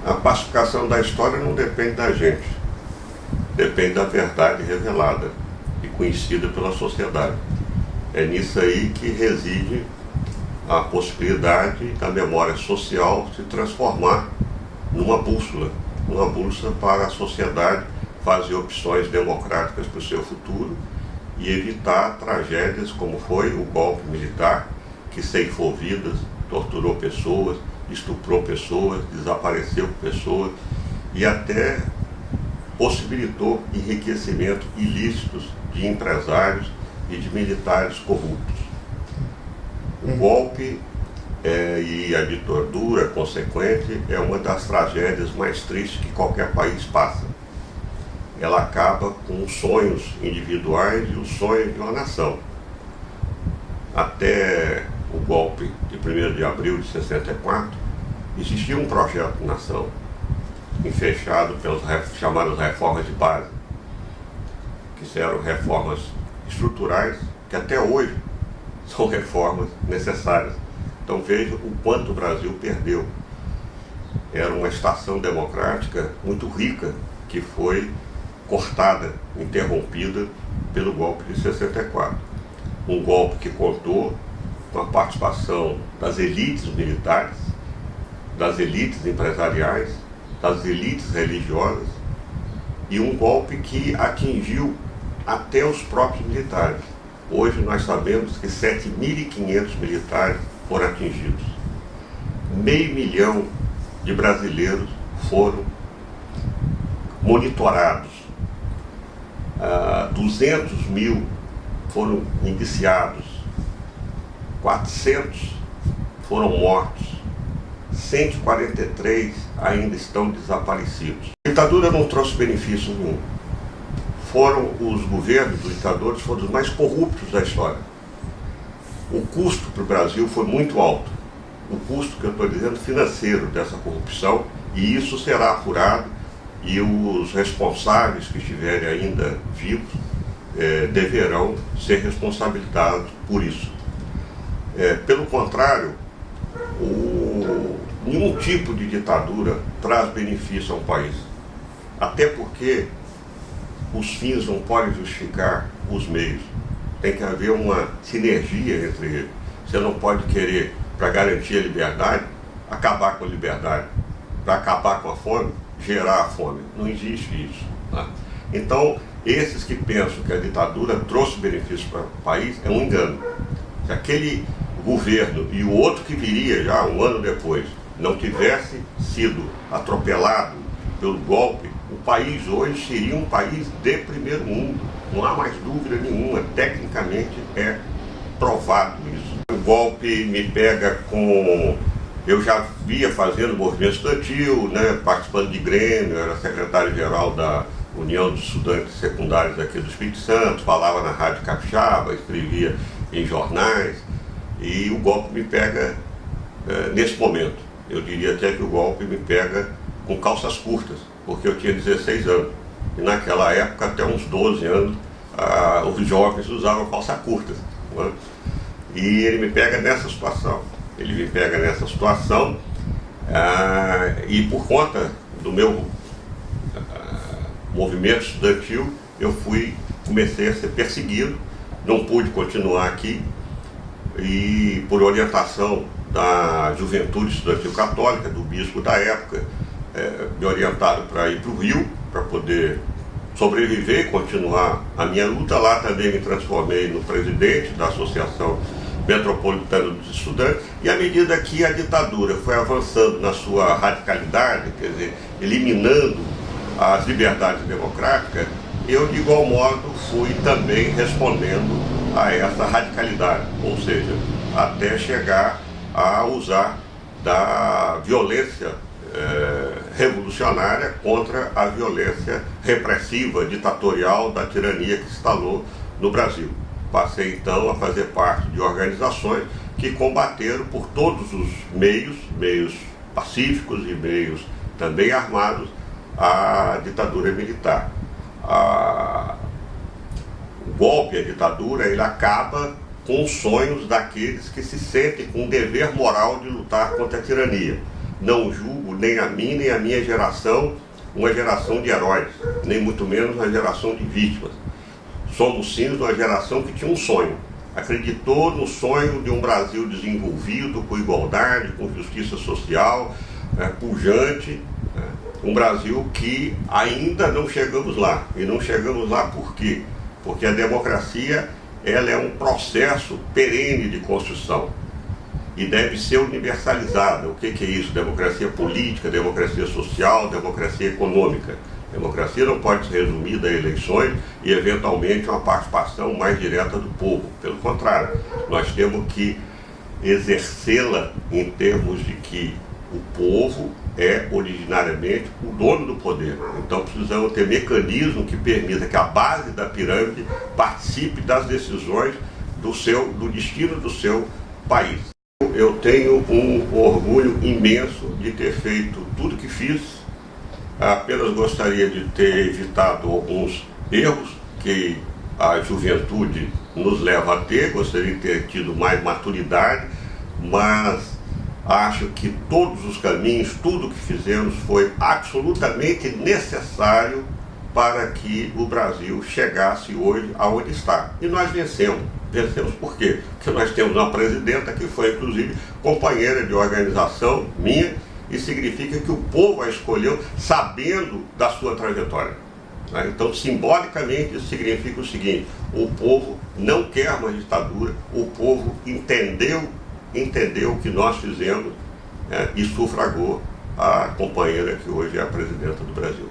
A pacificação da história não depende da gente, depende da verdade revelada e conhecida pela sociedade. É nisso aí que reside a possibilidade da memória social se transformar numa bússola para a sociedade fazer opções democráticas para o seu futuro e evitar tragédias como foi o golpe militar, que ceifou vidas, torturou pessoas, estuprou pessoas, desapareceu pessoas e até possibilitou enriquecimento ilícitos de empresários e de militares corruptos. O golpe e a ditadura consequente é uma das tragédias mais tristes que qualquer país passa. Ela acaba com os sonhos individuais e os sonhos de uma nação. Até o golpe de 1º de abril de 64, existia um projeto de nação, fechado pelas chamadas reformas de base, que eram reformas estruturais, que até hoje são reformas necessárias. Então veja o quanto o Brasil perdeu. Era uma estação democrática muito rica, que foi cortada, interrompida pelo golpe de 64. Um golpe que contou com a participação das elites militares, das elites empresariais, das elites religiosas, e um golpe que atingiu até os próprios militares. Hoje nós sabemos que 7.500 militares foram atingidos. 500 mil de brasileiros foram monitorados. 200 mil foram indiciados. 400 foram mortos. 143 ainda estão desaparecidos. A ditadura não trouxe benefício nenhum. Os governos dos ditadores foram os mais corruptos da história. O custo para o Brasil foi muito alto. O custo, que eu estou dizendo, financeiro dessa corrupção, e isso será apurado, e os responsáveis que estiverem ainda vivos deverão ser responsabilizados por isso. Pelo contrário, nenhum tipo de ditadura traz benefício a um país. Até porque os fins não podem justificar os meios. Tem que haver uma sinergia entre eles. Você não pode querer, para garantir a liberdade, acabar com a liberdade. Para acabar com a fome, gerar a fome. Não existe isso. Tá? Então, esses que pensam que a ditadura trouxe benefícios para o país, é um engano. Se aquele governo e o outro que viria já um ano depois não tivesse sido atropelado pelo golpe, o país hoje seria um país de primeiro mundo. Não há mais dúvida nenhuma, tecnicamente é provado isso. O golpe me pega com... Eu já via fazendo movimento estudantil, né, participando de grêmio, era secretário-geral da União dos Estudantes Secundários aqui do Espírito Santo, falava na Rádio Capixaba, escrevia em jornais, e o golpe me pega nesse momento. Eu diria até que o golpe me pega com calças curtas, porque eu tinha 16 anos. E naquela época, até uns 12 anos, os jovens usavam calças curtas. Né? E ele me pega nessa situação. E por conta do meu movimento estudantil, comecei a ser perseguido, não pude continuar aqui, e por orientação da Juventude Estudantil Católica, do bispo da época, me orientaram para ir para o Rio, para poder sobreviver e continuar a minha luta. Lá também me transformei no presidente da Associação Metropolitana dos Estudantes, e à medida que a ditadura foi avançando na sua radicalidade, quer dizer, eliminando as liberdades democráticas, eu de igual modo fui também respondendo a essa radicalidade, ou seja, até chegar a usar da violência revolucionária contra a violência repressiva, ditatorial da tirania que se instalou no Brasil. Passei então a fazer parte de organizações que combateram por todos os meios pacíficos e meios também armados, a ditadura militar. O golpe, a ditadura, ele acaba com os sonhos daqueles que se sentem com o dever moral de lutar contra a tirania. não julgo nem a mim, nem a minha geração, uma geração de heróis, nem muito menos uma geração de vítimas. Somos sim uma geração que tinha um sonho, acreditou no sonho de um Brasil desenvolvido, com igualdade, com justiça social, pujante, um Brasil que ainda não chegamos lá. E não chegamos lá por quê? Porque a democracia, ela é um processo perene de construção e deve ser universalizada. O que é isso? Democracia política, democracia social, democracia econômica. Democracia não pode ser resumida a eleições e, eventualmente, uma participação mais direta do povo. Pelo contrário, nós temos que exercê-la em termos de que o povo é originariamente o dono do poder. Então precisamos ter mecanismo que permita que a base da pirâmide participe das decisões do destino do seu país. Eu tenho um orgulho imenso de ter feito tudo que fiz. Apenas gostaria de ter evitado alguns erros que a juventude nos leva a ter. Gostaria de ter tido mais maturidade, mas acho que todos os caminhos, tudo que fizemos foi absolutamente necessário para que o Brasil chegasse hoje aonde está. E nós vencemos. Vencemos por quê? Porque nós temos uma presidenta que foi, inclusive, companheira de organização minha, e significa que o povo a escolheu sabendo da sua trajetória. Então, simbolicamente, isso significa o seguinte: o povo não quer uma ditadura, o povo entendeu o que nós fizemos, e sufragou a companheira que hoje é a presidenta do Brasil.